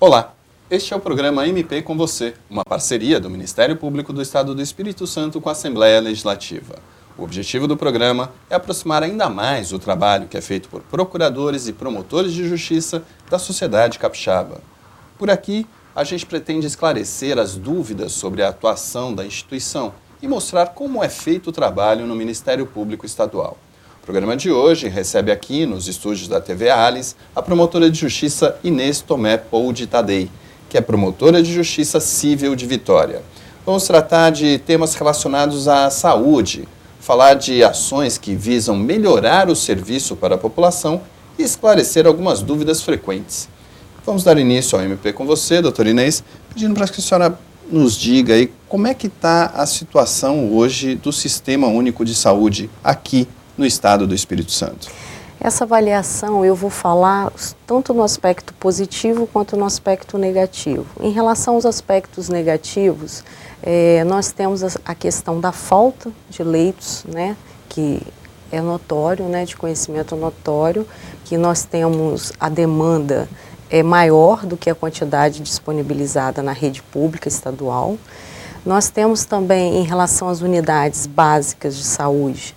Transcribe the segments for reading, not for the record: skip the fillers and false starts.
Olá, este é o programa MP com Você, uma parceria do Ministério Público do Estado do Espírito Santo com a Assembleia Legislativa. O objetivo do programa é aproximar ainda mais o trabalho que é feito por procuradores e promotores de justiça da sociedade capixaba. Por aqui, a gente pretende esclarecer as dúvidas sobre a atuação da instituição e mostrar como é feito o trabalho no Ministério Público Estadual. O programa de hoje recebe aqui, nos estúdios da TV Alice, a promotora de justiça Inês Tomé Poldi Tadei, que é promotora de justiça civil de Vitória. Vamos tratar de temas relacionados à saúde, falar de ações que visam melhorar o serviço para a população e esclarecer algumas dúvidas frequentes. Vamos dar início ao MP com você, doutora Inês, pedindo para que a senhora nos diga aí como é que está a situação hoje do Sistema Único de Saúde aqui no Estado do Espírito Santo. Essa avaliação eu vou falar tanto no aspecto positivo quanto no aspecto negativo. Em relação aos aspectos negativos, nós temos a questão da falta de leitos, né, que é notório, né, de conhecimento notório, que nós temos a demanda maior do que a quantidade disponibilizada na rede pública estadual. Nós temos também, em relação às unidades básicas de saúde,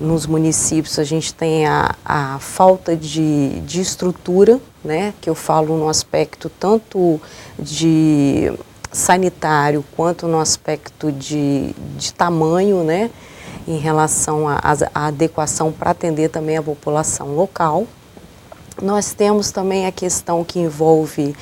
nos municípios a gente tem a falta de estrutura, né, que eu falo no aspecto tanto de sanitário quanto no aspecto de tamanho, né, em relação à adequação para atender também a população local. Nós temos também a questão que envolve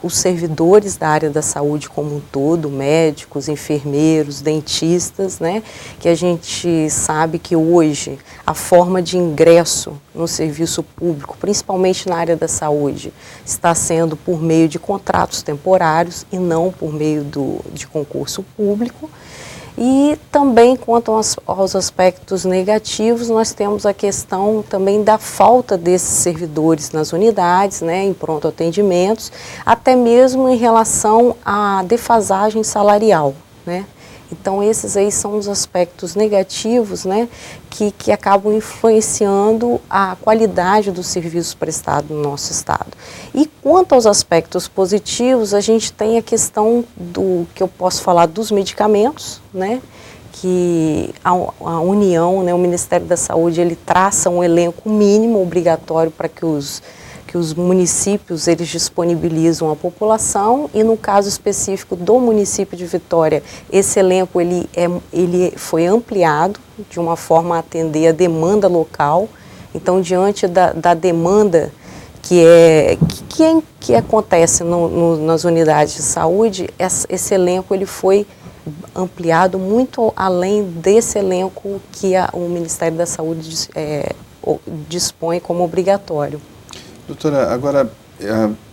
os servidores da área da saúde como um todo, médicos, enfermeiros, dentistas, né, que a gente sabe que hoje a forma de ingresso no serviço público, principalmente na área da saúde, está sendo por meio de contratos temporários e não por meio de concurso público. E também, quanto aos aspectos negativos, nós temos a questão também da falta desses servidores nas unidades, né, em pronto atendimentos, até mesmo em relação à defasagem salarial, né. Então, esses aí são os aspectos negativos, né, que acabam influenciando a qualidade dos serviços prestados no nosso estado. E quanto aos aspectos positivos, a gente tem a questão do que eu posso falar dos medicamentos, né, que a União, né, o Ministério da Saúde, ele traça um elenco mínimo obrigatório para que os municípios eles disponibilizam à população, e no caso específico do município de Vitória, esse elenco ele foi ampliado de uma forma a atender a demanda local. Então, diante da demanda que acontece nas unidades de saúde, esse elenco ele foi ampliado muito além desse elenco que o Ministério da Saúde dispõe como obrigatório. Doutora, agora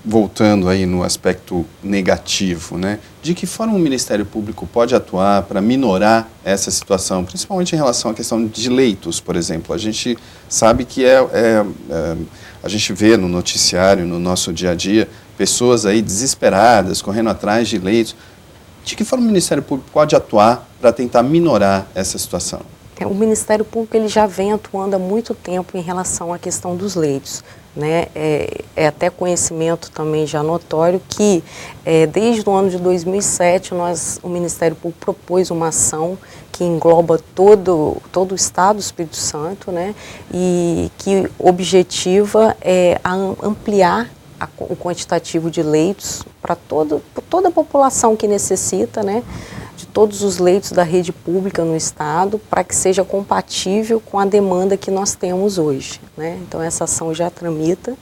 voltando aí no aspecto negativo, né? De que forma o Ministério Público pode atuar para minorar essa situação, principalmente em relação à questão de leitos, por exemplo? A gente sabe que a gente vê no noticiário, no nosso dia a dia, pessoas aí desesperadas, correndo atrás de leitos. De que forma o Ministério Público pode atuar para tentar minorar essa situação? O Ministério Público ele já vem atuando há muito tempo em relação à questão dos leitos, né? É até conhecimento também já notório que desde o ano de 2007 o Ministério Público propôs uma ação que engloba todo o Estado do Espírito Santo, né? E que objetiva ampliar o quantitativo de leitos para toda a população que necessita, né, de todos os leitos da rede pública no estado, para que seja compatível com a demanda que nós temos hoje, né? Então essa ação já tramita.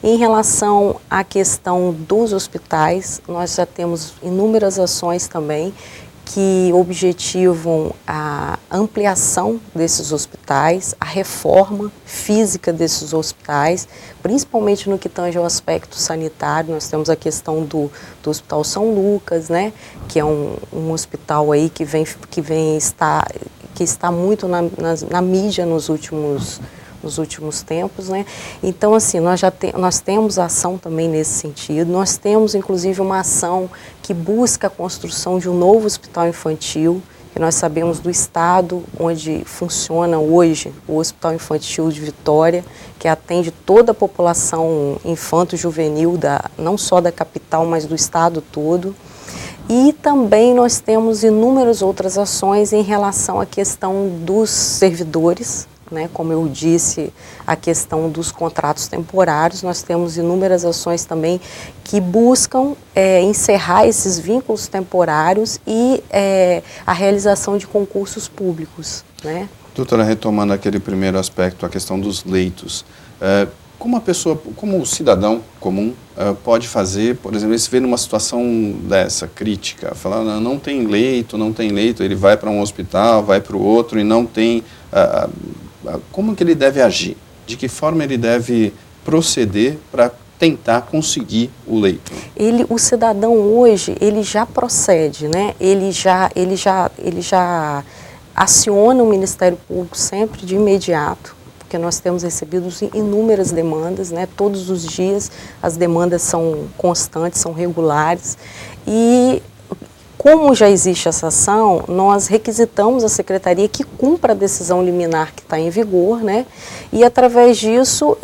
Em relação à questão dos hospitais, nós já temos inúmeras ações também que objetivam a ampliação desses hospitais, a reforma física desses hospitais, principalmente no que tange ao aspecto sanitário. Nós temos a questão do Hospital São Lucas, né, que é um hospital aí que está muito na mídia nos últimos tempos, né? Então, assim, nós temos ação também nesse sentido. Nós temos, inclusive, uma ação que busca a construção de um novo hospital infantil, E nós sabemos do estado onde funciona hoje o Hospital Infantil de Vitória, que atende toda a população infanto-juvenil, não só da capital, mas do estado todo. E também nós temos inúmeras outras ações em relação à questão dos servidores, né? Como eu disse, a questão dos contratos temporários. Nós temos inúmeras ações também que buscam encerrar esses vínculos temporários e a realização de concursos públicos, né? Doutora, retomando aquele primeiro aspecto, a questão dos leitos, como a pessoa, como o cidadão comum pode fazer, por exemplo, ele se vê numa situação dessa, crítica, falar, não tem leito, ele vai para um hospital, vai para o outro e não tem, como que ele deve agir? De que forma ele deve proceder para tentar conseguir o leito? O cidadão hoje, ele já procede, né? Ele já aciona o Ministério Público sempre de imediato, porque nós temos recebido inúmeras demandas, né? Todos os dias as demandas são constantes, são regulares, e como já existe essa ação, nós requisitamos a Secretaria que cumpra a decisão liminar que está em vigor, né? E através disso,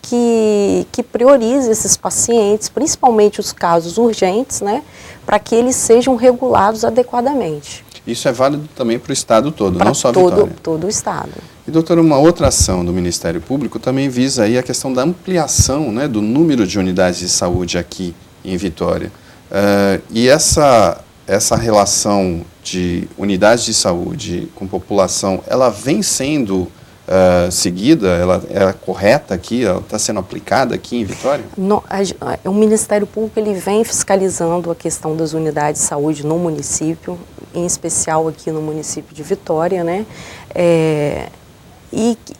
que priorize esses pacientes, principalmente os casos urgentes, né? Para que eles sejam regulados adequadamente. Isso é válido também para o Estado todo, não só Vitória. Todo o Estado. E, doutora, uma outra ação do Ministério Público também visa aí a questão da ampliação, né, do número de unidades de saúde aqui em Vitória. E essa relação de unidades de saúde com população, ela vem sendo seguida, ela é correta aqui, ela está sendo aplicada aqui em Vitória? O Ministério Público ele vem fiscalizando a questão das unidades de saúde no município, em especial aqui no município de Vitória, né?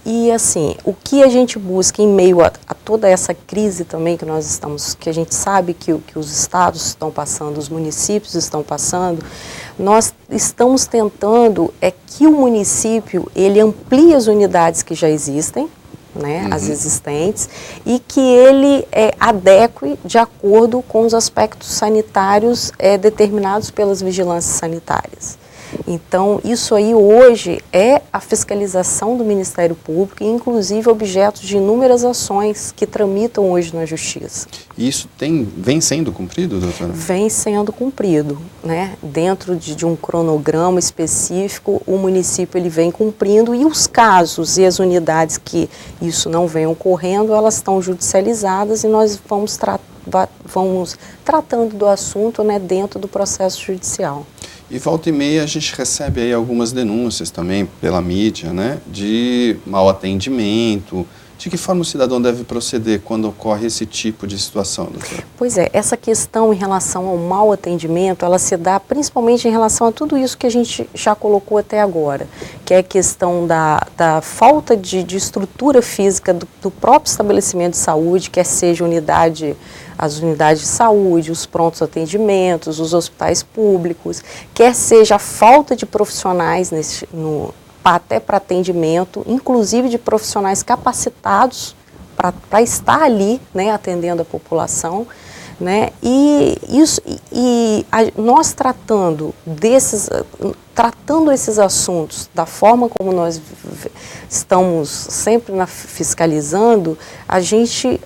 E assim, o que a gente busca em meio a toda essa crise também que a gente sabe que os estados estão passando, os municípios estão passando, nós estamos tentando que o município ele amplie as unidades que já existem, né, as existentes, e que ele adeque de acordo com os aspectos sanitários determinados pelas vigilâncias sanitárias. Então, isso aí hoje é a fiscalização do Ministério Público e, inclusive, objeto de inúmeras ações que tramitam hoje na Justiça. E isso vem sendo cumprido, doutora? Vem sendo cumprido, né? Dentro de um cronograma específico, o município ele vem cumprindo, e os casos e as unidades que isso não vem ocorrendo, elas estão judicializadas e nós vamos tratando do assunto, né, dentro do processo judicial. E volta e meia a gente recebe aí algumas denúncias também pela mídia, né, de mau atendimento. De que forma o cidadão deve proceder quando ocorre esse tipo de situação, doutora? Pois é, essa questão em relação ao mau atendimento, ela se dá principalmente em relação a tudo isso que a gente já colocou até agora, que é a questão da falta de estrutura física do próprio estabelecimento de saúde, quer seja as unidades de saúde, os prontos atendimentos, os hospitais públicos, quer seja a falta de profissionais até para atendimento, inclusive de profissionais capacitados para estar ali, né, atendendo a população, né, nós tratando esses assuntos da forma como nós estamos sempre fiscalizando, a gente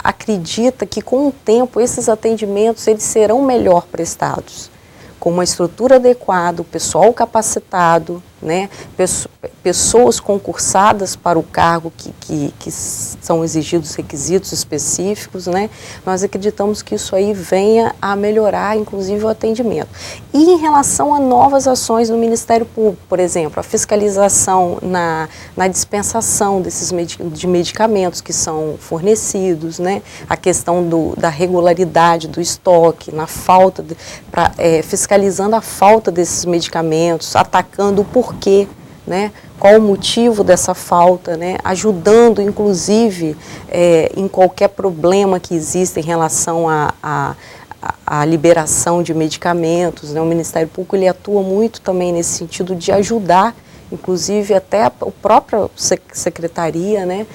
acredita que com o tempo esses atendimentos eles serão melhor prestados, com uma estrutura adequada, o pessoal capacitado, né, pessoas concursadas para o cargo que são exigidos requisitos específicos, né, nós acreditamos que isso aí venha a melhorar, inclusive, o atendimento. E em relação a novas ações do Ministério Público, por exemplo, a fiscalização na dispensação de medicamentos que são fornecidos, né, a questão da regularidade do estoque, fiscalizando a falta desses medicamentos, atacando o porquê, né? Qual o motivo dessa falta, né? Ajudando, inclusive, em qualquer problema que exista em relação à liberação de medicamentos, né? O Ministério Público ele atua muito também nesse sentido de ajudar, inclusive até a própria secretaria, né?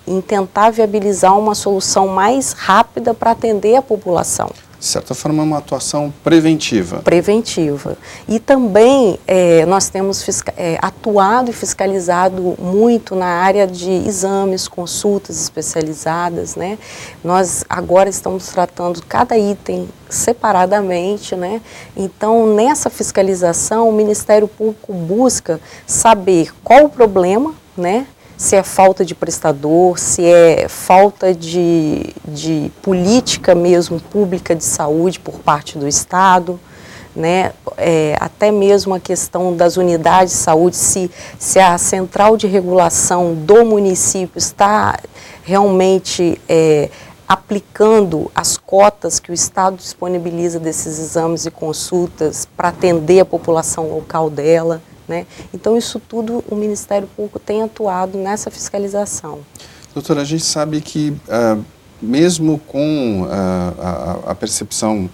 Em tentar viabilizar uma solução mais rápida para atender a população. De certa forma, é uma atuação preventiva. Preventiva. E também nós temos atuado e fiscalizado muito na área de exames, consultas especializadas, né? Nós agora estamos tratando cada item separadamente, né? Então, nessa fiscalização, o Ministério Público busca saber qual o problema, né? Se é falta de prestador, se é falta de política mesmo pública de saúde por parte do Estado, né? Até mesmo a questão das unidades de saúde, se a central de regulação do município está realmente aplicando as cotas que o Estado disponibiliza desses exames e consultas para atender a população local dela. Né? Então, isso tudo o Ministério Público tem atuado nessa fiscalização. Doutora, a gente sabe que, mesmo com a percepção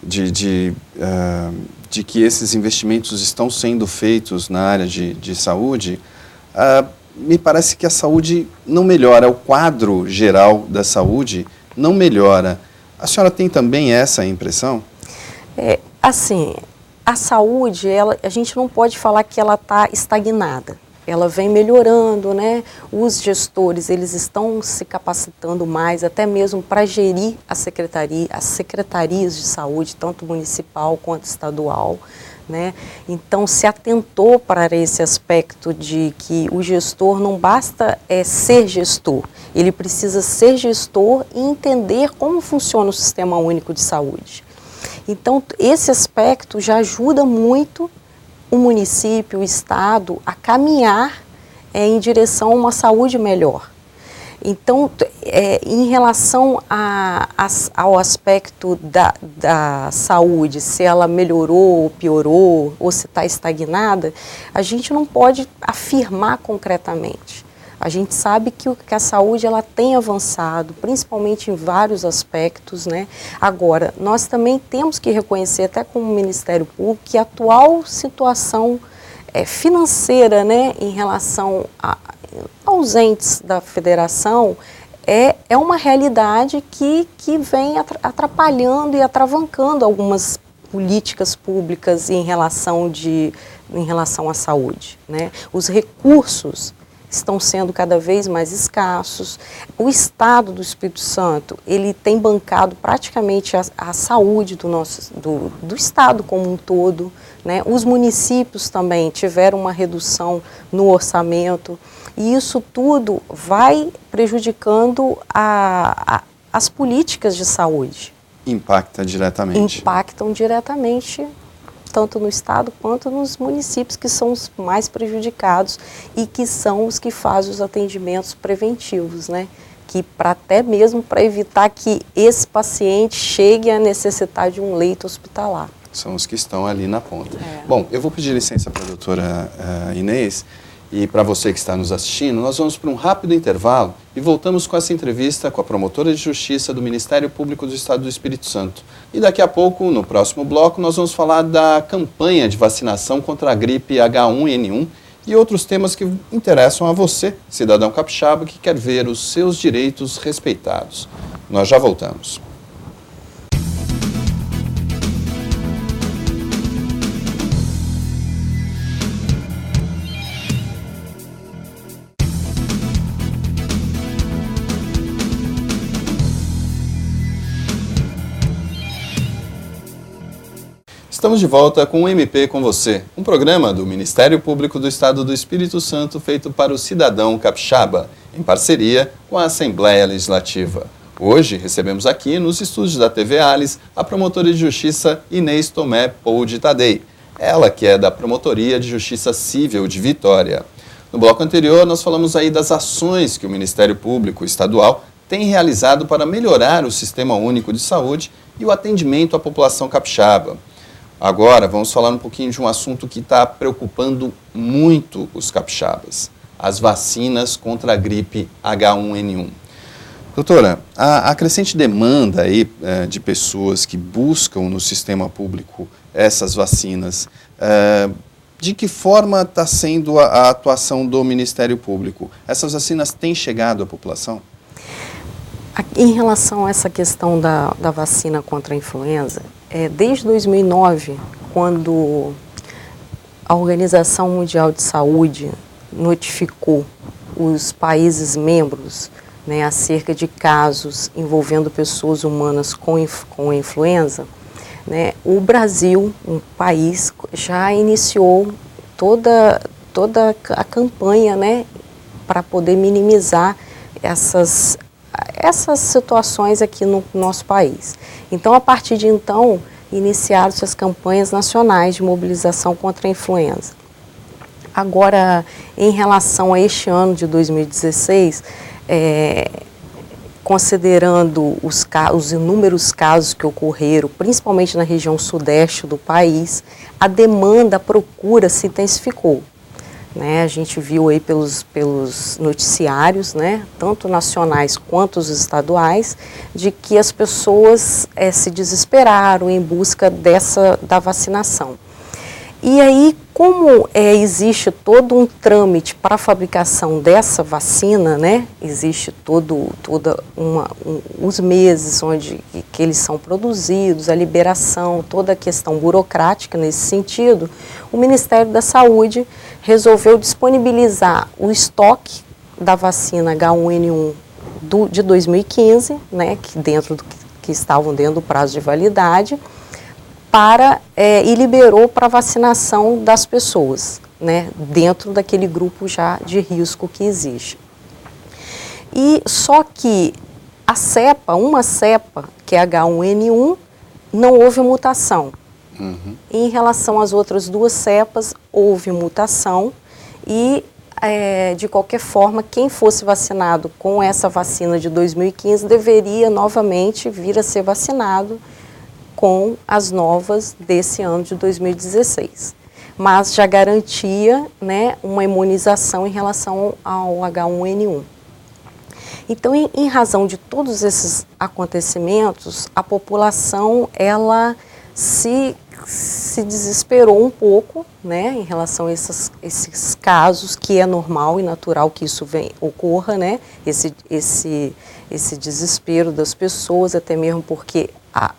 de que esses investimentos estão sendo feitos na área de saúde, me parece que a saúde não melhora, o quadro geral da saúde não melhora. A senhora tem também essa impressão? Assim, a saúde, a gente não pode falar que ela está estagnada. Ela vem melhorando, né? Os gestores, eles estão se capacitando mais, até mesmo para gerir as secretarias de saúde, tanto municipal quanto estadual, né? Então, se atentou para esse aspecto de que o gestor não basta ser gestor, ele precisa ser gestor e entender como funciona o Sistema Único de Saúde. Então, esse aspecto já ajuda muito o município, o Estado, a caminhar em direção a uma saúde melhor. Então, em relação ao aspecto da saúde, se ela melhorou ou piorou, ou se está estagnada, a gente não pode afirmar concretamente. A gente sabe que a saúde ela tem avançado, principalmente em vários aspectos, né? Agora, nós também temos que reconhecer, até como Ministério Público, que a atual situação financeira, né, em relação aos entes da federação, é uma realidade que vem atrapalhando e atravancando algumas políticas públicas em relação à saúde, né? Os recursos estão sendo cada vez mais escassos. O Estado do Espírito Santo, ele tem bancado praticamente a saúde do Estado como um todo, né? Os municípios também tiveram uma redução no orçamento e isso tudo vai prejudicando as políticas de saúde. Impactam diretamente tanto no Estado quanto nos municípios, que são os mais prejudicados e que são os que fazem os atendimentos preventivos, né? Que até mesmo para evitar que esse paciente chegue a necessitar de um leito hospitalar. São os que estão ali na ponta. Bom, eu vou pedir licença para a doutora Inês e para você que está nos assistindo, nós vamos para um rápido intervalo e voltamos com essa entrevista com a promotora de justiça do Ministério Público do Estado do Espírito Santo. E daqui a pouco, no próximo bloco, nós vamos falar da campanha de vacinação contra a gripe H1N1 e outros temas que interessam a você, cidadão capixaba, que quer ver os seus direitos respeitados. Nós já voltamos. Estamos de volta com o MP com você, um programa do Ministério Público do Estado do Espírito Santo feito para o cidadão capixaba, em parceria com a Assembleia Legislativa. Hoje recebemos aqui nos estúdios da TV Alice a promotora de justiça Inês Tomé Poldi Tadei, ela que é da Promotoria de Justiça Civil de Vitória. No bloco anterior nós falamos aí das ações que o Ministério Público Estadual tem realizado para melhorar o Sistema Único de Saúde e o atendimento à população capixaba. Agora, vamos falar um pouquinho de um assunto que está preocupando muito os capixabas, as vacinas contra a gripe H1N1. Doutora, a crescente demanda aí, de pessoas que buscam no sistema público essas vacinas, de que forma está sendo a atuação do Ministério Público? Essas vacinas têm chegado à população? Em relação a essa questão da vacina contra a influenza, desde 2009, quando a Organização Mundial de Saúde notificou os países membros, né, acerca de casos envolvendo pessoas humanas com influenza, né, o Brasil, um país, já iniciou toda a campanha, né, para poder minimizar essas situações aqui no nosso país. Então, a partir de então, iniciaram-se as campanhas nacionais de mobilização contra a influenza. Agora, em relação a este ano de 2016, considerando os inúmeros casos que ocorreram, principalmente na região sudeste do país, a demanda, a procura se intensificou. Né, a gente viu aí pelos noticiários, né, tanto nacionais quanto os estaduais, de que as pessoas se desesperaram em busca da vacinação. E aí, como existe todo um trâmite para a fabricação dessa vacina, né, existe os meses onde que eles são produzidos, a liberação, toda a questão burocrática nesse sentido, o Ministério da Saúde resolveu disponibilizar o estoque da vacina H1N1 de 2015, né, que estavam dentro do prazo de validade, e liberou para vacinação das pessoas, né, dentro daquele grupo já de risco que existe. E só que uma cepa, que é H1N1, não houve mutação. Uhum. Em relação às outras duas cepas, houve mutação e, de qualquer forma, quem fosse vacinado com essa vacina de 2015 deveria novamente vir a ser vacinado com as novas desse ano de 2016. Mas já garantia, né, uma imunização em relação ao H1N1. Então, em razão de todos esses acontecimentos, a população ela se desesperou um pouco, né, em relação a esses casos, que é normal e natural que isso ocorra, né, esse desespero das pessoas, até mesmo porque a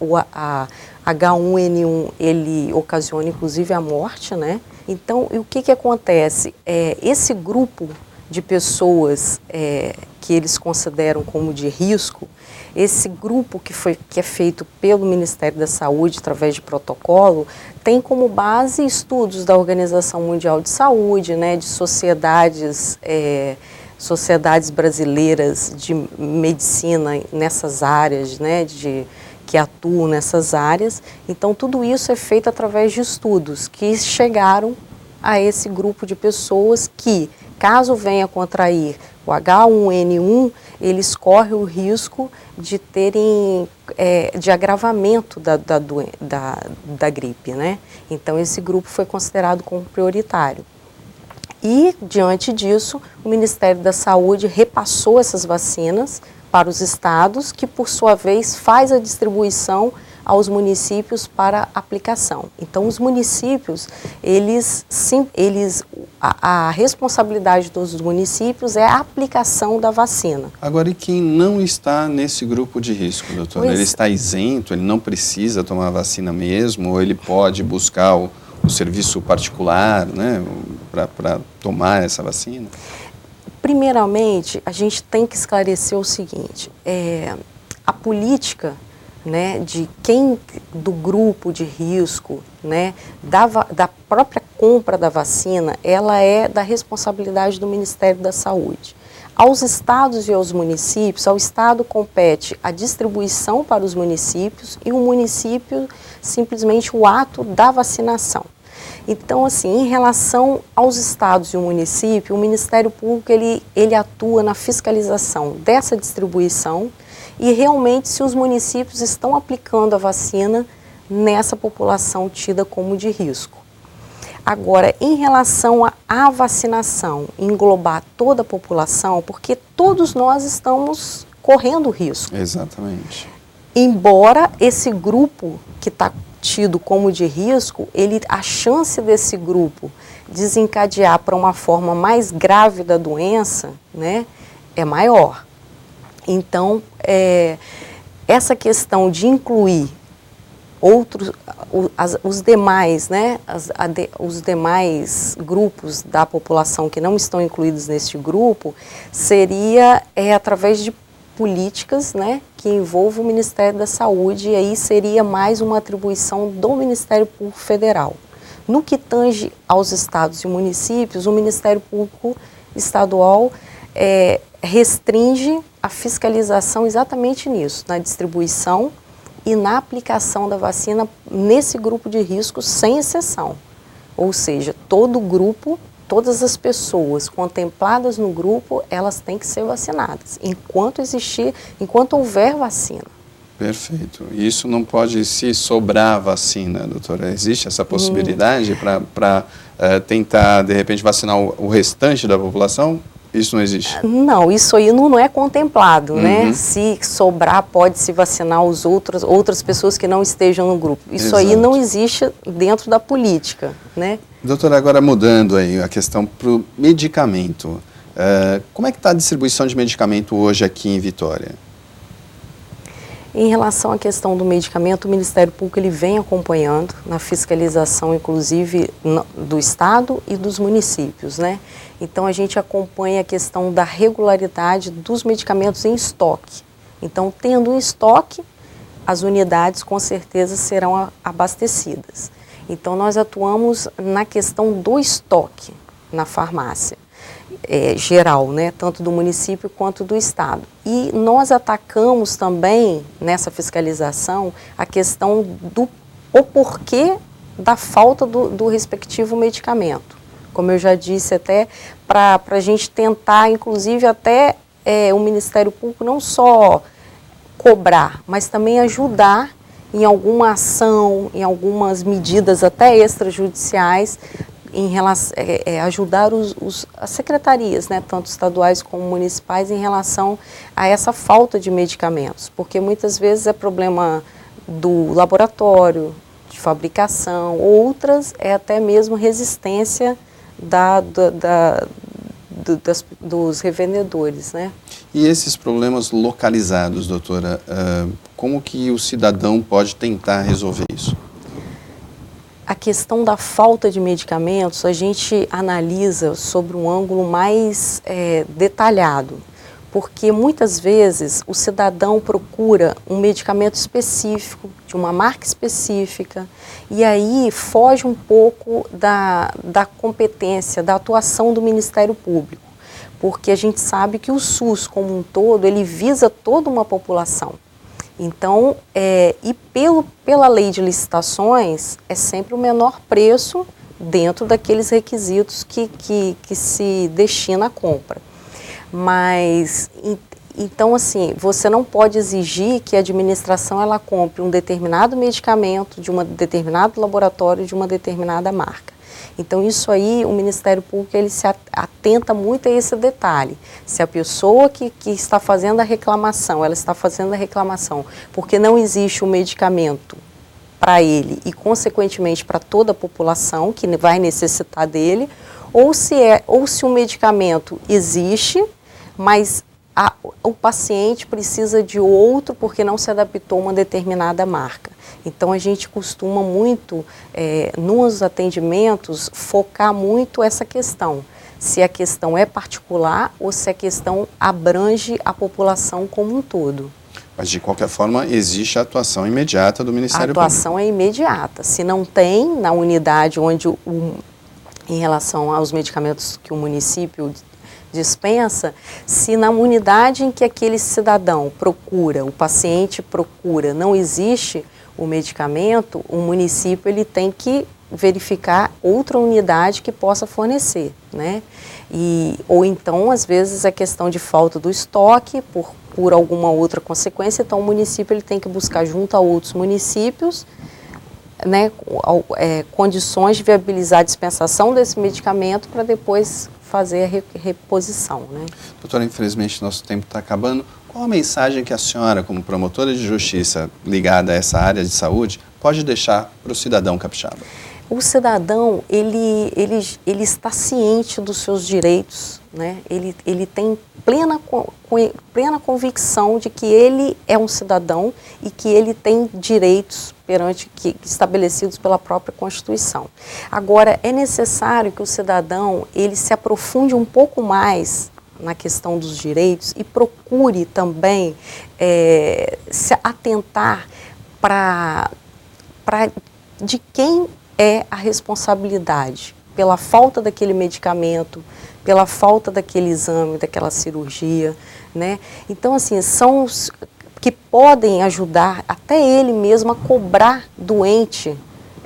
H1N1 ele ocasiona inclusive a morte, né? Então, o que acontece? Esse grupo de pessoas que eles consideram como de risco, esse grupo que é feito pelo Ministério da Saúde através de protocolo, tem como base estudos da Organização Mundial de Saúde, né, de sociedades brasileiras de medicina nessas áreas, né, que atuam nessas áreas. Então, tudo isso é feito através de estudos que chegaram a esse grupo de pessoas que, caso venha contrair o H1N1, eles correm o risco de terem de agravamento da gripe, né? Então, esse grupo foi considerado como prioritário. E, diante disso, o Ministério da Saúde repassou essas vacinas para os estados, que, por sua vez, faz a distribuição aos municípios para aplicação. Então, os municípios, a responsabilidade dos municípios é a aplicação da vacina. Agora, e quem não está nesse grupo de risco, doutora? Ele está isento, ele não precisa tomar a vacina mesmo, ou ele pode buscar o serviço particular, né, para tomar essa vacina? Primeiramente, a gente tem que esclarecer o seguinte, a política, né, do grupo de risco, né, da própria compra da vacina, ela é da responsabilidade do Ministério da Saúde. Aos estados e aos municípios, ao estado compete a distribuição para os municípios e o município simplesmente o ato da vacinação. Então, assim, em relação aos estados e o município, o Ministério Público ele atua na fiscalização dessa distribuição e realmente se os municípios estão aplicando a vacina nessa população tida como de risco. Agora, em relação à vacinação, englobar toda a população, porque todos nós estamos correndo risco. Exatamente. Embora esse grupo que está tido como de risco, a chance desse grupo desencadear para uma forma mais grave da doença, né, é maior. Então, essa questão de incluir os demais, né, os demais grupos da população que não estão incluídos neste grupo, seria através de políticas, né, que envolvam o Ministério da Saúde, e aí seria mais uma atribuição do Ministério Público Federal. No que tange aos estados e municípios, o Ministério Público Estadual restringe a fiscalização exatamente nisso, na distribuição e na aplicação da vacina nesse grupo de risco, sem exceção. Ou seja, todo grupo, todas as pessoas contempladas no grupo, elas têm que ser vacinadas, enquanto houver vacina. Perfeito. E isso não pode se sobrar vacina, doutora? Existe essa possibilidade para tentar, de repente, vacinar o restante da população? Isso não existe? Não, isso aí não é contemplado, né? Se sobrar, pode-se vacinar outras pessoas que não estejam no grupo. Isso Exato. Aí não existe dentro da política, né? Doutora, agora mudando aí a questão para o medicamento. Como é que está a distribuição de medicamento hoje aqui em Vitória? Em relação à questão do medicamento, o Ministério Público ele vem acompanhando na fiscalização, inclusive, do Estado e dos municípios, né? Então, a gente acompanha a questão da regularidade dos medicamentos em estoque. Então, tendo um estoque, as unidades, com certeza, serão abastecidas. Então, nós atuamos na questão do estoque na farmácia. Geral, né, tanto do município quanto do Estado. E nós atacamos também, nessa fiscalização, a questão do porquê da falta do respectivo medicamento. Como eu já disse, até para a gente tentar, inclusive, até o Ministério Público não só cobrar, mas também ajudar em alguma ação, em algumas medidas até extrajudiciais, em relação, ajudar as secretarias, né, tanto estaduais como municipais, em relação a essa falta de medicamentos, porque muitas vezes é problema do laboratório, de fabricação, outras é até mesmo resistência dos revendedores, né? E esses problemas localizados, doutora, como que o cidadão pode tentar resolver isso? A questão da falta de medicamentos, a gente analisa sobre um ângulo mais detalhado, porque muitas vezes o cidadão procura um medicamento específico, de uma marca específica, e aí foge um pouco da competência, da atuação do Ministério Público, porque a gente sabe que o SUS como um todo, ele visa toda uma população. Então, pela lei de licitações, é sempre o menor preço dentro daqueles requisitos que se destina à compra. Mas, então, assim, você não pode exigir que a administração ela compre um determinado medicamento de um determinado laboratório de uma determinada marca. Então, isso aí, o Ministério Público, ele se atenta muito a esse detalhe. Se a pessoa que está fazendo a reclamação, ela está fazendo a reclamação porque não existe um medicamento para ele e, consequentemente, para toda a população que vai necessitar dele, ou se o medicamento existe, mas o paciente precisa de outro porque não se adaptou a uma determinada marca. Então, a gente costuma muito, nos atendimentos, focar muito essa questão. Se a questão é particular ou se a questão abrange a população como um todo. Mas, de qualquer forma, existe a atuação imediata do Ministério Público. A atuação é imediata. Se não tem, na unidade onde, em relação aos medicamentos que o município dispensa, se na unidade em que aquele cidadão procura, o paciente procura, não existe o medicamento, o município ele tem que verificar outra unidade que possa fornecer, né? Ou então, às vezes, a questão de falta do estoque por alguma outra consequência, então o município ele tem que buscar junto a outros municípios, né, condições de viabilizar a dispensação desse medicamento para depois fazer a reposição, né? Doutora, infelizmente nosso tempo está acabando. Qual a mensagem que a senhora, como promotora de justiça ligada a essa área de saúde, pode deixar para o cidadão capixaba? O cidadão, ele está ciente dos seus direitos, né? Ele tem plena convicção de que ele é um cidadão e que ele tem direitos estabelecidos pela própria Constituição. Agora, é necessário que o cidadão ele se aprofunde um pouco mais na questão dos direitos e procure também se atentar para de quem é a responsabilidade pela falta daquele medicamento, pela falta daquele exame, daquela cirurgia, né? Então, assim, são os que podem ajudar até ele mesmo a cobrar doente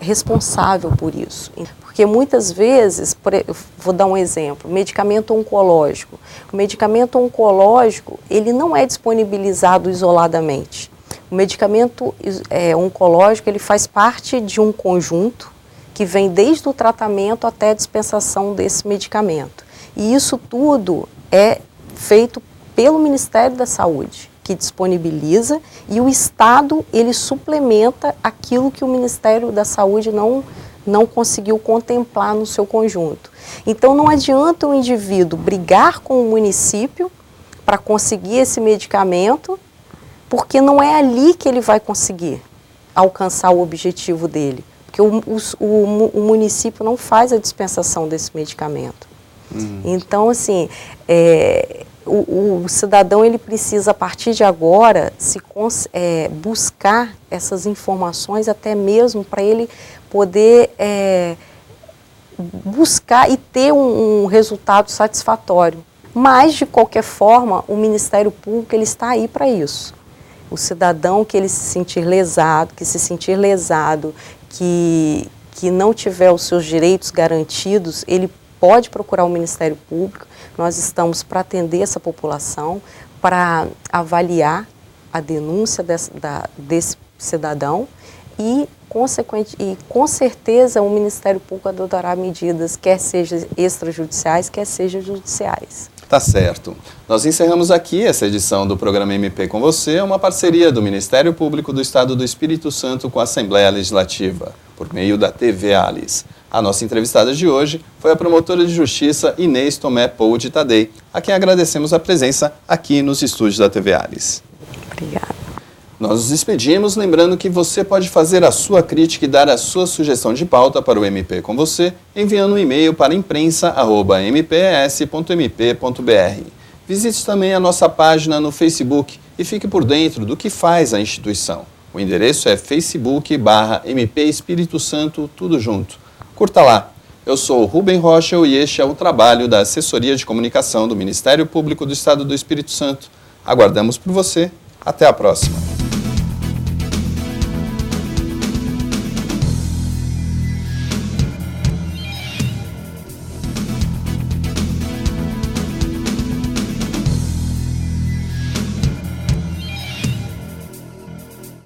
responsável por isso. Porque muitas vezes, vou dar um exemplo, medicamento oncológico. O medicamento oncológico, ele não é disponibilizado isoladamente. O medicamento oncológico, ele faz parte de um conjunto que vem desde o tratamento até a dispensação desse medicamento. E isso tudo é feito pelo Ministério da Saúde, que disponibiliza, e o Estado, ele suplementa aquilo que o Ministério da Saúde não conseguiu contemplar no seu conjunto. Então, não adianta o indivíduo brigar com o município para conseguir esse medicamento, porque não é ali que ele vai conseguir alcançar o objetivo dele, porque o município não faz a dispensação desse medicamento. Então, assim, o cidadão ele precisa, a partir de agora, buscar essas informações até mesmo para ele poder buscar e ter um resultado satisfatório. Mas, de qualquer forma, o Ministério Público ele está aí para isso. O cidadão que ele se sentir lesado, que não tiver os seus direitos garantidos, ele pode procurar o Ministério Público. Nós estamos para atender essa população, para avaliar a denúncia desse cidadão e com certeza o Ministério Público adotará medidas, quer sejam extrajudiciais, quer sejam judiciais. Tá certo. Nós encerramos aqui essa edição do programa MP com você, uma parceria do Ministério Público do Estado do Espírito Santo com a Assembleia Legislativa, por meio da TV Alice. A nossa entrevistada de hoje foi a promotora de justiça Inês Tomé Pou de Tadei, a quem agradecemos a presença aqui nos estúdios da TV Alice. Obrigada. Nós nos despedimos, lembrando que você pode fazer a sua crítica e dar a sua sugestão de pauta para o MP com você, enviando um e-mail para imprensa@mps.mp.br. Visite também a nossa página no Facebook e fique por dentro do que faz a instituição. O endereço é facebook.com/MP Espírito Santo, tudo junto. Curta lá. Eu sou o Rubem Rochel e este é o trabalho da Assessoria de Comunicação do Ministério Público do Estado do Espírito Santo. Aguardamos por você. Até a próxima.